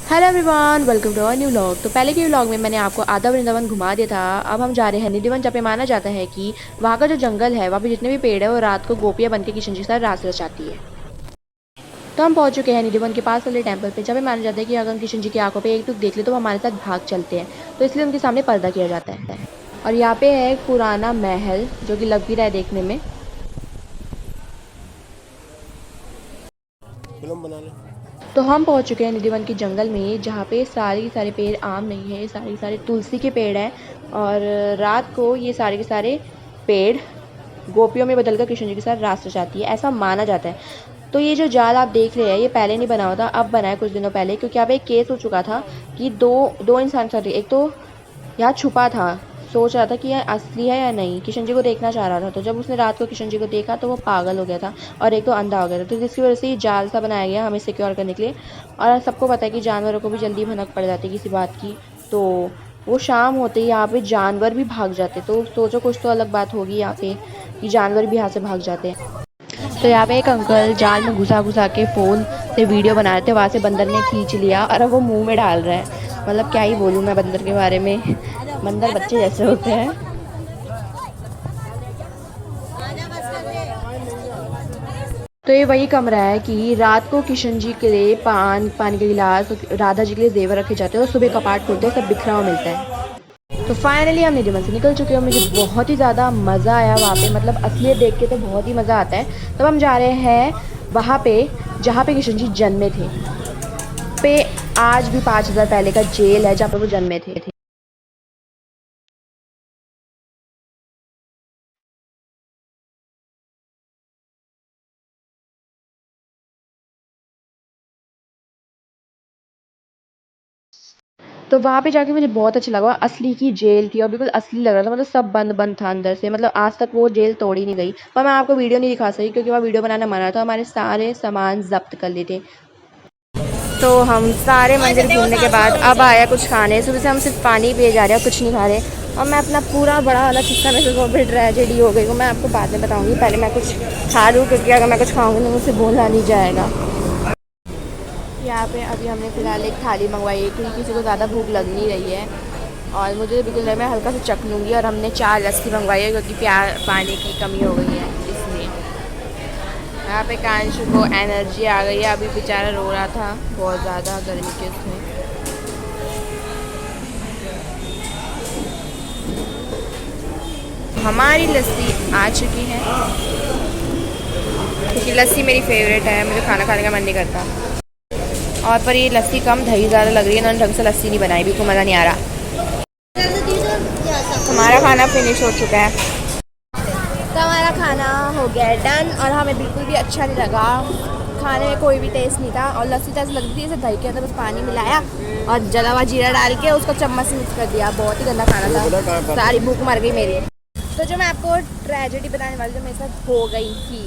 Hello everyone, welcome to our new vlog. तो पहले के व्लॉग में मैंने आपको आधा वृंदावन घुमा दिया था। अब हम जा रहे हैं निधिवन, जहाँ पे माना जाता है कि वहाँ का जो जंगल है, वहाँ पे जितने भी पेड़ है वो रात को गोपियाँ बन के किशन जी के साथ रास रचाती है। तो हम पहुँच चुके हैं निधिवन के पास वाले टेम्पल पे, जहाँ पे माना जाता है कि अगर हम किशन जी की आंखों पे एक टुक देख ले तो वो हमारे साथ भाग चलते हैं। तो इसलिए उनके सामने पर्दा किया जाता है। और यहाँ पे है एक पुराना महल जो कि लग भी रहा है देखने में। फिल्म बना ले। तो हम पहुंच चुके हैं निधिवन के जंगल में, जहाँ पे सारे पेड़ आम नहीं है, सारे तुलसी के पेड़ हैं। और रात को ये सारे के सारे पेड़ गोपियों में बदलकर कृष्ण जी के साथ रास रचाती है, ऐसा माना जाता है। तो ये जो जाल आप देख रहे हैं ये पहले नहीं बना हुआ था, अब बना है कुछ दिनों पहले, क्योंकि यहाँ पे एक केस हो चुका था कि दो दो इंसान साथ, एक तो यहाँ छुपा था, सोच रहा था कि यह असली है या नहीं, किशन जी को देखना चाह रहा था। तो जब उसने रात को किशन जी को देखा तो वो पागल हो गया था और एक तो अंधा हो गया था। तो जिसकी वजह से ये जाल सा बनाया गया हमें सिक्योर करने के लिए। और सबको पता है कि जानवरों को भी जल्दी भनक पड़ जाती है किसी बात की। तो वो शाम होते ही यहाँ पे जानवर भी भाग जाते, तो सोचो कुछ तो अलग बात होगी यहाँ पे कि जानवर भी यहाँ से भाग जाते हैं। तो यहाँ पे एक अंकल जाल में घुसा घुसा के फ़ोन से वीडियो बना रहे थे, वहाँ से बंदर ने खींच लिया और अब वो मुंह में डाल रहा है। मतलब क्या ही बोलूँ मैं बंदर के बारे में, बंदर बच्चे जैसे होते हैं। तो ये वही कमरा है कि रात को किशन जी के लिए पानी के गिलास, राधा जी के लिए जेवर रखे जाते हैं और सुबह कपाट खोलते हैं, सब बिखरा हुआ मिलता है। तो फाइनली हम निधिवन से निकल चुके हैं। मुझे बहुत ही ज़्यादा मज़ा आया वहाँ पे, मतलब असलियत देख के तो बहुत ही मज़ा आता है। तब हम जा रहे हैं वहाँ पे जहाँ पे किशन जी जन्मे थे। पे आज भी 5,000 पहले का जेल है जहाँ पे वो जन्मे थे। तो वहाँ पे जाके मुझे बहुत अच्छा लगा। असली की जेल थी और बिल्कुल असली लग रहा था, मतलब सब बंद बंद था अंदर से, मतलब आज तक वो जेल तोड़ी नहीं गई। पर मैं आपको वीडियो नहीं दिखा सकी क्योंकि वहाँ वीडियो बनाना मना था। हमारे सारे सामान जब्त कर लिए थे। तो हम सारे मंदिर घूमने के बाद अब आया कुछ खाने। सुबह से हम सिर्फ पानी पिए जा रहे हैं, कुछ नहीं खा रहे। और मैं अपना पूरा बड़ा वाला किस्सा में से वो भी ट्रेजेडी हो गई वो मैं आपको बाद में बताऊंगी। पहले मैं कुछ खा लूँ क्योंकि अगर मैं कुछ खाऊंगी तो मुझसे बोला नहीं जाएगा। यहाँ पे अभी हमने फ़िलहाल एक थाली मंगवाई है क्योंकि किसी को ज़्यादा भूख लग नहीं रही है और मुझे बिल्कुल मैं हल्का सा चख लूँगी। और हमने 4 लस्सी मंगवाई है क्योंकि पानी की कमी हो गई है इसलिए। यहाँ पे कांशु को एनर्जी आ गई है, अभी बेचारा रो रहा था बहुत ज़्यादा गर्मी के उसमें। हमारी लस्सी आ चुकी है क्योंकि लस्सी मेरी फेवरेट है, मुझे खाना खाने का मन नहीं करता। और पर ये लस्सी कम दही ज़्यादा लग रही है, इन्होंने ढंग से लस्सी नहीं बनाई, बिल्कुल मज़ा नहीं आ रहा। हमारा खाना फिनिश हो चुका है। तो हमारा खाना हो गया है डन और हमें बिल्कुल भी अच्छा नहीं लगा। खाने में कोई भी टेस्ट नहीं था और लस्सी तो लग रही थी जैसे दही के अंदर बस पानी मिलाया और जला हुआ जीरा डाल के उसको चम्मच से मिक्स कर दिया। बहुत ही गंदा खाना था, सारी भूख मर गई मेरी। तो जो मैं आपको ट्रेजेडी बताने वाली जो मेरे साथ हो गई थी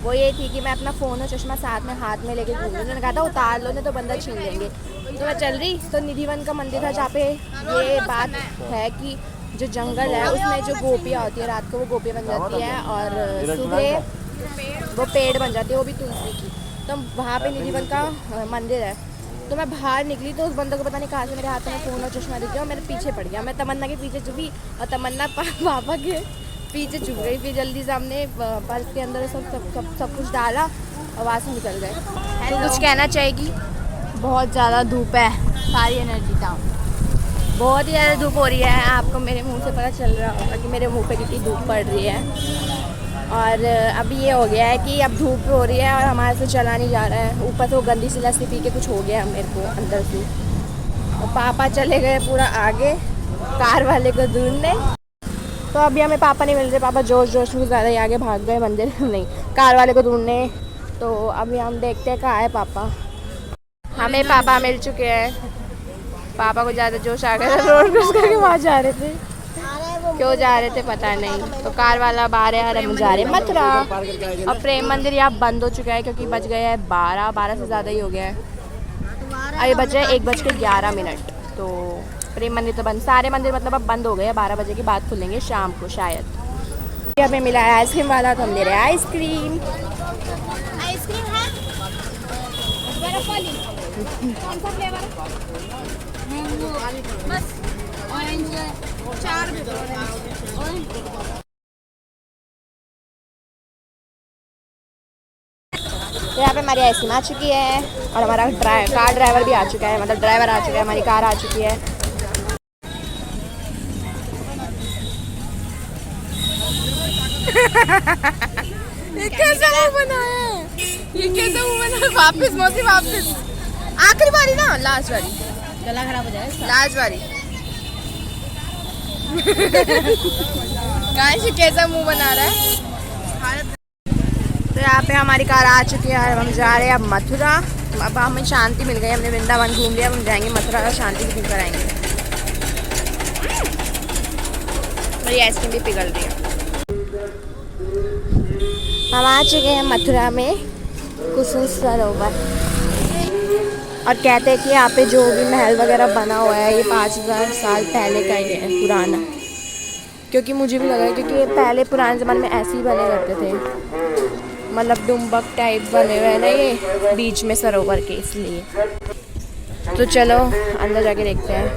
वो ये थी कि मैं अपना फ़ोन और चश्मा साथ में हाथ में लेके घूम रही। उन्होंने कहा था उतार लो नहीं तो बंदर छीन लेंगे। तो मैं चल रही तो निधिवन का मंदिर था जहाँ पे ये बात है कि जो जंगल है उसमें जो गोपियाँ होती है रात को वो गोपियाँ बन जाती है और सुबह वो पेड़ बन जाती है, वो भी तुलसी की। तो वहाँ पे निधिवन का मंदिर है। तो मैं बाहर निकली तो उस बंदर को पता नहीं कहाँ से मेरे हाथ में फ़ोन और चश्मा दिख गया और मेरे पीछे पड़ गया। मैं तमन्ना के पीछे छुपी और तमन्ना पापा के पीछे छुप गई। फिर जल्दी से हमने पर्स के अंदर सब कुछ डाला और वहाँ से निकल गए। तो कुछ कहना चाहेगी? बहुत ज़्यादा धूप है, सारी एनर्जी डाउन, बहुत ही ज़्यादा धूप हो रही है। आपको मेरे मुंह से पता चल रहा होगा कि मेरे मुंह पे कितनी धूप पड़ रही है। और अभी ये हो गया है कि अब धूप हो रही है और हमारे से चला नहीं जा रहा है। ऊपर से वो गंदी सी लस्सी पी के कुछ हो गया मेरे को अंदर से। और पापा चले गए पूरा आगे कार वाले को ढूंढने। तो अभी हमें पापा नहीं मिल रहे, पापा जोश जोश में ज़्यादा ही आगे भाग गए मंदिर नहीं कार वाले को ढूंढने। तो अभी हम देखते हैं कहाँ है पापा। हमें पापा मिल चुके हैं। पापा को ज़्यादा जोश आ गया था, रोड क्रॉस करके वहाँ जा रहे थे, क्यों जा रहे थे पता नहीं। तो कार वाला बाहर है और हम जा रहे हैं मथुरा। और प्रेम मंदिर यहाँ बंद हो चुका है क्योंकि बज गए हैं 12 से ज़्यादा ही हो गया है। अभी बज रहे 1:11। तो प्रेम मंदिर तो बंद, सारे मंदिर मतलब अब बंद हो गए हैं। 12 बजे के बाद खुलेंगे शाम को शायद। हमें मिला है आइसक्रीम वाला तो हम ले रहे हैं आइसक्रीम। आइसक्रीम है बर्फ वाली, कौन सा फ्लेवर? बस ऑरेंज 4 दे दो ऑरेंज। तो यहाँ पे हमारी आइसक्रीम आ चुकी है और हमारा कार ड्राइवर भी आ चुका है, मतलब ड्राइवर आ चुका है, हमारी कार आ चुकी है। ये कैसा मुंह बना है, ये कैसा मुंह बना है? वापस मौसी वापस, आखिरी बारी ना, लास्ट बारी, गला खराब हो जाएगा, लास्ट बारी। गाइस ये कैसा मुंह बना रहा है। तो यहाँ पे हमारी कार आ चुकी है और हम जा रहे हैं अब मथुरा। अब हमें शांति मिल गई, हमने वृंदावन घूम लिया, अब हम जाएंगे मथुरा और शांति भी घूम कर आएंगे। मेरी आइसक्रीम भी पिघल रही है। हम आ चुके हैं मथुरा में कुसुम सरोवर और कहते हैं कि यहाँ पे जो भी महल वगैरह बना हुआ है ये 5000 साल पहले का ही है, पुराना। क्योंकि मुझे भी लगा, क्योंकि ये पहले पुराने ज़माने में ऐसे ही बने करते थे, मतलब डुम्बक टाइप बने हुए हैं ना ये बीच में सरोवर के, इसलिए। तो चलो अंदर जाके देखते हैं।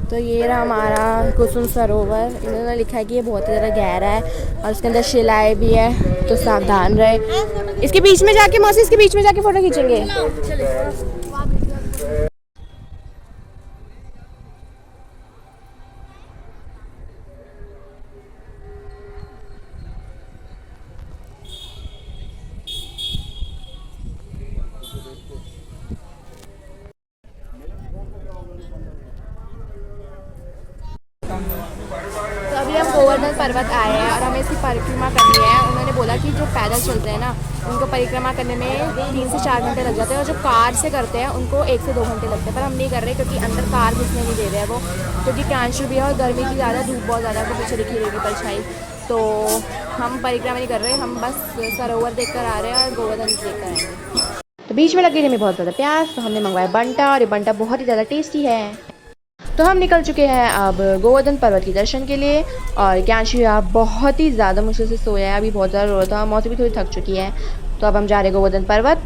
तो ये रहा हमारा कुसुम सरोवर। इन्होंने लिखा है कि ये बहुत ही ज़्यादा गहरा है और उसके अंदर शिलाएँ भी है, तो सावधान रहे। इसके बीच में जाके मौसी, इसके बीच में जाके फ़ोटो खींचेंगे। तो अभी हम गोवर्धन पर्वत आए हैं और हमें इसकी परिक्रमा करनी है। उन्होंने बोला कि जो पैदल चलते हैं ना उनको परिक्रमा करने में 3 से 4 घंटे लग जाते हैं और जो कार से करते हैं उनको 1 से 2 घंटे लगते हैं। पर हम नहीं कर रहे क्योंकि अंदर कार घुसने नहीं दे रहे हैं वो, क्योंकि कांशु भी है और गर्मी की ज़्यादा, धूप बहुत ज़्यादा, तो पीछे दिखी रहेगी परछाई। तो हम परिक्रमा नहीं कर रहे, हम बस सरोवर देख कर आ रहे हैं और गोवर्धन देख कर आएंगे। तो बीच में लगी हमें बहुत ज़्यादा प्यास, तो हमने मंगवाया बंटा और ये बंटा बहुत ही ज़्यादा टेस्टी है। तो हम निकल चुके हैं अब गोवर्धन पर्वत के दर्शन के लिए और ज्ञानशी आप बहुत ही ज़्यादा मुश्किल से सोया है, अभी बहुत ज़्यादा रो था, मौसी भी थोड़ी थक चुकी है। तो अब हम जा रहे हैं गोवर्धन पर्वत।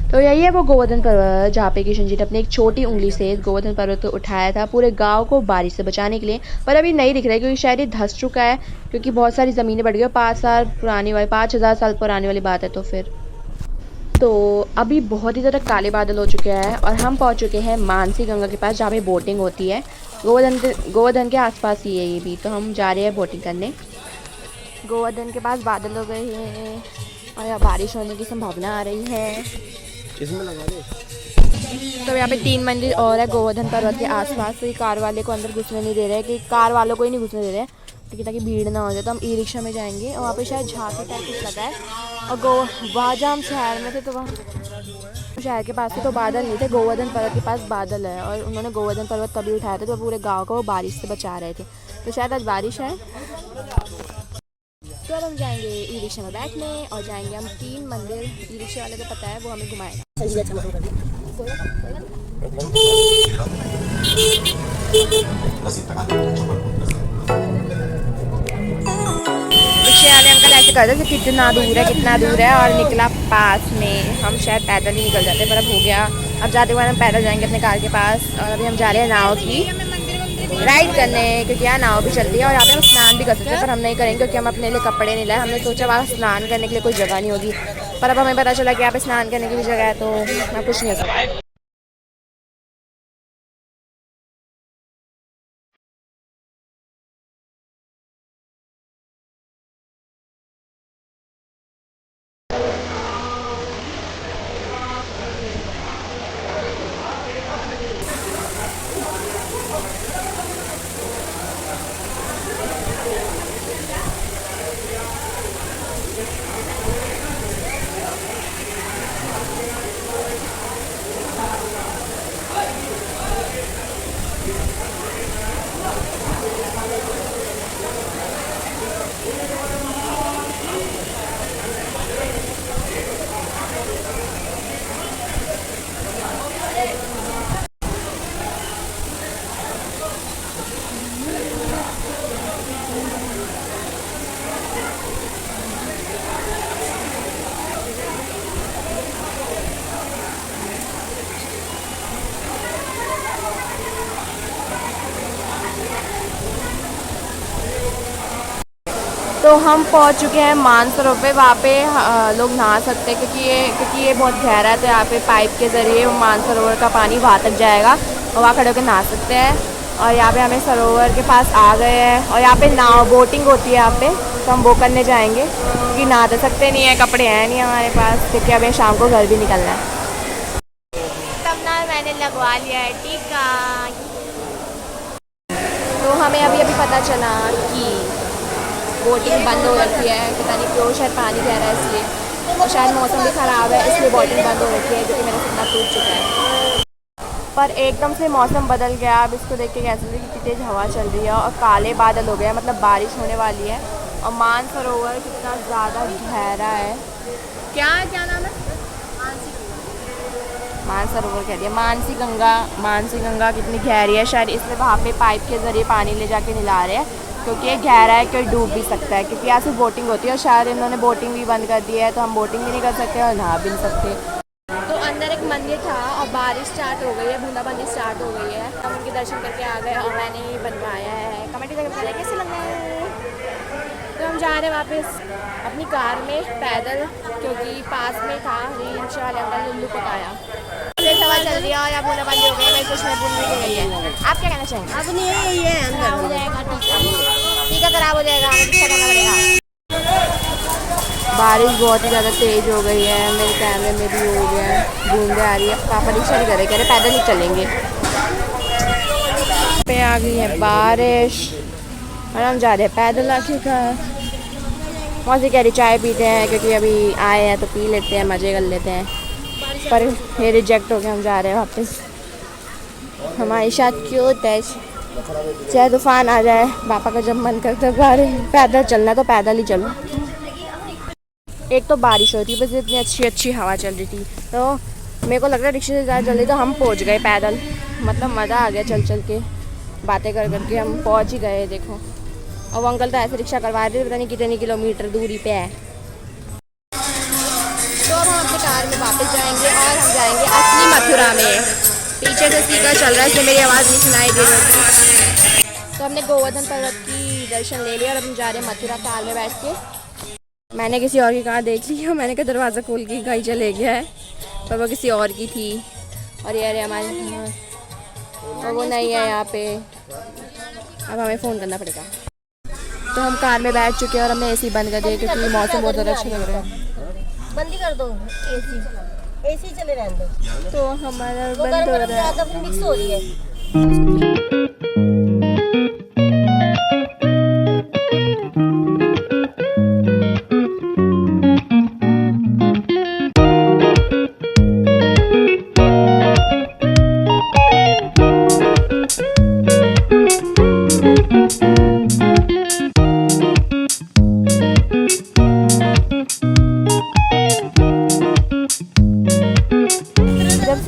तो यही है वो गोवर्धन पर्वत जहाँ पे किशन जी ने अपनी एक छोटी उंगली से गोवर्धन पर्वत को उठाया था पूरे गांव को बारिश से बचाने के लिए। पर अभी नहीं दिख रहा है क्योंकि शायद ये धंस चुका है, क्योंकि बहुत सारी ज़मीनें बढ़ गई। 5 साल पुरानी वाली, 5000 साल पुरानी वाली बात है। तो फिर तो अभी बहुत ही ज़्यादा काले बादल हो चुके हैं और हम पहुँच चुके हैं मानसी गंगा के पास जहाँ पे बोटिंग होती है। गोवर्धन के आसपास ही है ये भी। तो हम जा रहे हैं बोटिंग करने। गोवर्धन के पास बादल हो गए हैं और यहाँ बारिश होने की संभावना आ रही है। इसमें लगा दे। तो यहाँ पे 3 मंदिर और है गोवर्धन पर्वत के आसपास। तो ये कार वाले को अंदर घुसने नहीं दे रहे हैं, कि कार वालों को ही नहीं घुसने दे रहे हैं क्योंकि ताकि भीड़ ना हो जाए। तो हम ई रिक्शा में जाएंगे और वहाँ पे शायद झांकी टाइप कुछ लगा है। और वहाँ जहाँ हम शहर में थे तो वहाँ शहर के पास तो बादल नहीं थे, गोवर्धन पर्वत के पास बादल है। और उन्होंने गोवर्धन पर्वत तभी उठाया था तो पूरे गाँव को वो बारिश से बचा रहे थे। तो शायद आज बारिश है। तो अब हम जाएंगे ई रिक्शा में बैठने और जाएंगे हम 3 मंदिर। ई रिक्शा वाले को पता है, वो हमें घुमाएगा। रिक्शा वाले अंकल ऐसे कर रहे थे कितना दूर है और निकला पास में। हम शायद पैदल ही निकल जाते, पर अब हो गया। अब जाते हुए हम पैदल जाएंगे अपने कार के पास। और अभी हम जा रहे हैं नाव की राइड करने, क्योंकि यहाँ नाव भी चलती है और यहाँ पे हम स्नान भी कर सकते हैं। पर हम नहीं करेंगे क्योंकि हम अपने लिए कपड़े नहीं लाए। हमने सोचा वहाँ स्नान करने के लिए कोई जगह नहीं होगी, पर अब हमें पता चला कि यहाँ पे स्नान करने की भी जगह है, तो मैं कुछ नहीं हो सकता। तो हम पहुंच चुके हैं मानसरोवर पे। वहाँ पे लोग नहा सकते हैं क्योंकि ये बहुत गहरा है, तो यहाँ पे पाइप के ज़रिए मानसरोवर का पानी वहाँ तक जाएगा और वहाँ खड़े होकर नहा सकते हैं। और यहाँ पे हमें सरोवर के पास आ गए हैं और यहाँ पे नाव बोटिंग होती है यहाँ पे, तो हम वो करने जाएंगे क्योंकि नहा तो सकते नहीं है, कपड़े हैं नहीं हमारे पास, क्योंकि हमें शाम को घर भी निकलना है। तब ना मैंने लगवा लिया है टीका। तो हमें अभी अभी पता चला कि बोटिंग बंद हो रखी है, पता नहीं क्यों, शायद पानी कह रहा है इसलिए, और शायद मौसम भी ख़राब है इसलिए बोटिंग बंद हो रखी है, जो कि मेरा सपना टूट चुका है। पर एकदम से मौसम बदल गया। अब इसको देख के कैसे लगे कितनी तेज़ हवा चल रही है और काले बादल हो गए, मतलब बारिश होने वाली है। और मानसरोवर कितना ज़्यादा गहरा है। क्या नाम है? मानसरोवर कह दिया, मानसी गंगा कितनी गहरी है। शायद इसलिए वहाँ पे पाइप के ज़रिए पानी ले जाके निला रहे हैं, क्योंकि ये गहरा है, कोई डूब भी सकता है, क्योंकि यहाँ से बोटिंग होती है और शायद इन्होंने बोटिंग भी बंद कर दी है, तो हम बोटिंग भी नहीं कर सकते और नहा भी नहीं सकते। तो अंदर एक मंदिर था और बारिश स्टार्ट हो गई है, बूंदाबांदी स्टार्ट हो गई है। हम उनके दर्शन करके आ गए और मैंने ही बनवाया है। कमेंट करके बताइए कैसे लग रहा है। तो हम जा रहे हैं वापस अपनी कार में पैदल, क्योंकि पास में था रील्स वाले अंकल लुल्लू पकाया। हवा चल रही है और यहाँ बूंदाबांदी हो गई है, कुछ में बुन भी गई है। आप क्या कहना चाहेंगे? अब नहीं यही है, अंदर हो जाएगा, टीका खराब हो जाएगा, हमें टीका करना पड़ेगा। बारिश बहुत ही ज़्यादा तेज़ हो गई है, मेरे कैमरे में भी हो गया है, बूंदें आ रही है। पापा रिक्शा नहीं करे, कह रहे पैदल ही चलेंगे। पे आ गई है बारिश और हम जा रहे हैं पैदल आखिरकार। मौसी कह रही चाय पीते हैं, क्योंकि अभी आए हैं तो पी लेते हैं, मज़े कर लेते हैं। पर ये रिजेक्ट हो गया, हम जा रहे हैं वापस। हमारे साथ क्यूट है, चाहे तूफान आ जाए, पापा का जब मन करता है बाहर पैदल चलना तो पैदल ही चलो। एक तो बारिश हो रही थी, बस इतनी अच्छी हवा चल रही थी, तो मेरे को लग रहा है रिक्शे से ज़्यादा जल्दी तो हम पहुंच गए पैदल। मतलब मज़ा आ गया, चल के बातें कर करके हम पहुंच ही गए। देखो, और वो अंकल तो ऐसे रिक्शा करवा रहे थे, पता नहीं कितनी किलोमीटर दूरी पे है। तो अब हम अपनी कार में वापस जाएंगे और हम जाएंगे असली मथुरा में। पीछे से स्पीकर चल रहा है, इसलिए मेरी आवाज़ नहीं सुनाई दे रही। तो हमने गोवर्धन पर्वत की दर्शन ले लिया और अब हम जा रहे हैं मथुरा कार में बैठ के। मैंने किसी और की कार देख ली है, मैंने कहा दरवाज़ा खोल के गाड़ी चले गया है, पर वो किसी और की थी। और ये हमारे और वो नहीं है यहाँ पे, अब हमें फ़ोन करना पड़ेगा। तो हम कार में बैठ चुके हैं और हमने एसी बंद कर दिया, क्योंकि मौसम बहुत ज़्यादा अच्छा लग रहा है। बंद ही कर दो, एसी चले रहने दो। तो हमारा बंद हो रहा है, मिक्स हो रही है।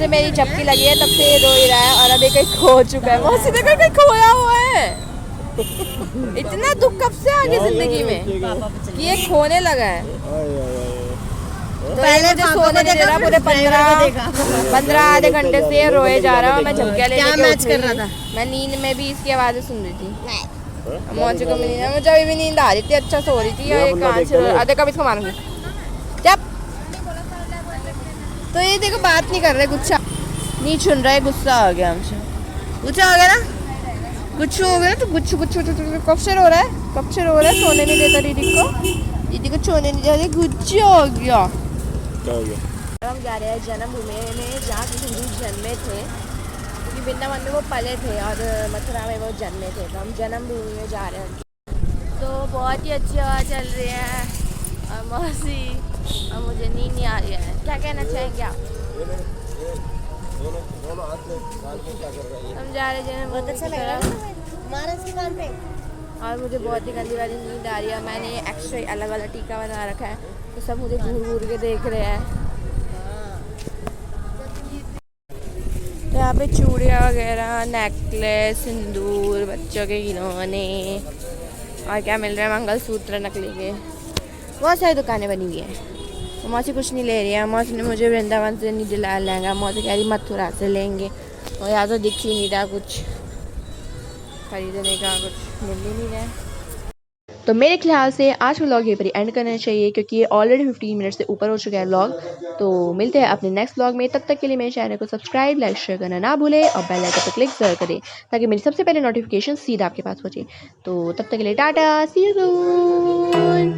मेरी चपकी लगी है तब से ये रो ही रहा है और अभी कहीं खो चुका है। मौसी देखो कहीं खोया हुआ है। इतना दुख कब से आ गया जिंदगी में कि ये खोने लगा है। तो पहले मुझे सोने नहीं दे रहा, पूरे 15 आधे घंटे से रोए जा रहा हूँ। मैं झपकियाँ लेके मैच कर रहा था, मैं नींद में भी इसकी आवाज़ें सुन रही थी। मौसी को नींद, मुझे अभी भी नींद आ रही थी, अच्छा सो रही थी। और कान से आधे कब इसको मारूंगी जब। तो ये देखो बात नहीं कर रहे, गुस्सा नहीं सुन रहा है, गुस्सा आ गया हमसे। गुस्सा हो गया ना, गुच्छू हो गया ना, तो गुच्छू कब से रो रहा है, कब से रो रहा है। सोने नहीं देता दीदी को सोने नहीं देता, गुच्छू हो गया। क्या हो गया? हम जा रहे हैं जन्मभूमि में, जहाँ कृष्ण जी जन्मे थे, क्योंकि वृंदावन में वो पले थे और मथुरा में वो जन्मे थे, तो हम जन्मभूमि में जा रहे हैं। तो बहुत ही अच्छी हवा चल रही है और मौसी, और मुझे नींद नहीं आ रही है। क्या कहना चाहेंगे आप? हम जा रहे हैं, बहुत अच्छा लग रहा है और मुझे बहुत ही गंदी वाली नींद आ रही है। मैंने एक्स्ट्रा अलग अलग टीका बना रखा है, तो सब मुझे घूर के देख रहे हैं। तो यहाँ पे चूड़ियाँ वगैरह, नेकलेस, सिंदूर, बच्चों के खिलौने और क्या मिल रहा है, मंगलसूत्र नकली के, बहुत सारी दुकानें बनी हुई हैं। तो मौसी कुछ नहीं ले रही है। मौसी ने मुझे वृंदावन से नहीं दिलाया लहंगा, मौसी कह रही मथुरा से लेंगे। और यहाँ तो दिख ही नहीं रहा कुछ खरीदने का, कुछ मिल ही नहीं रहा। तो मेरे ख्याल से आज का व्लॉग यहीं पर एंड करना चाहिए, क्योंकि ये ऑलरेडी 15 मिनट से ऊपर हो चुका है व्लॉग। तो मिलते हैं अपने नेक्स्ट व्लॉग में, तब तक के लिए मेरे चैनल को सब्सक्राइब, लाइक, शेयर करना ना भूलें और बेल आइकन पर क्लिक जरूर करें ताकि मेरी सबसे पहले नोटिफिकेशन सीधा आपके पास पहुंचे। तो तब तक के लिए टाटा, सी यू सून।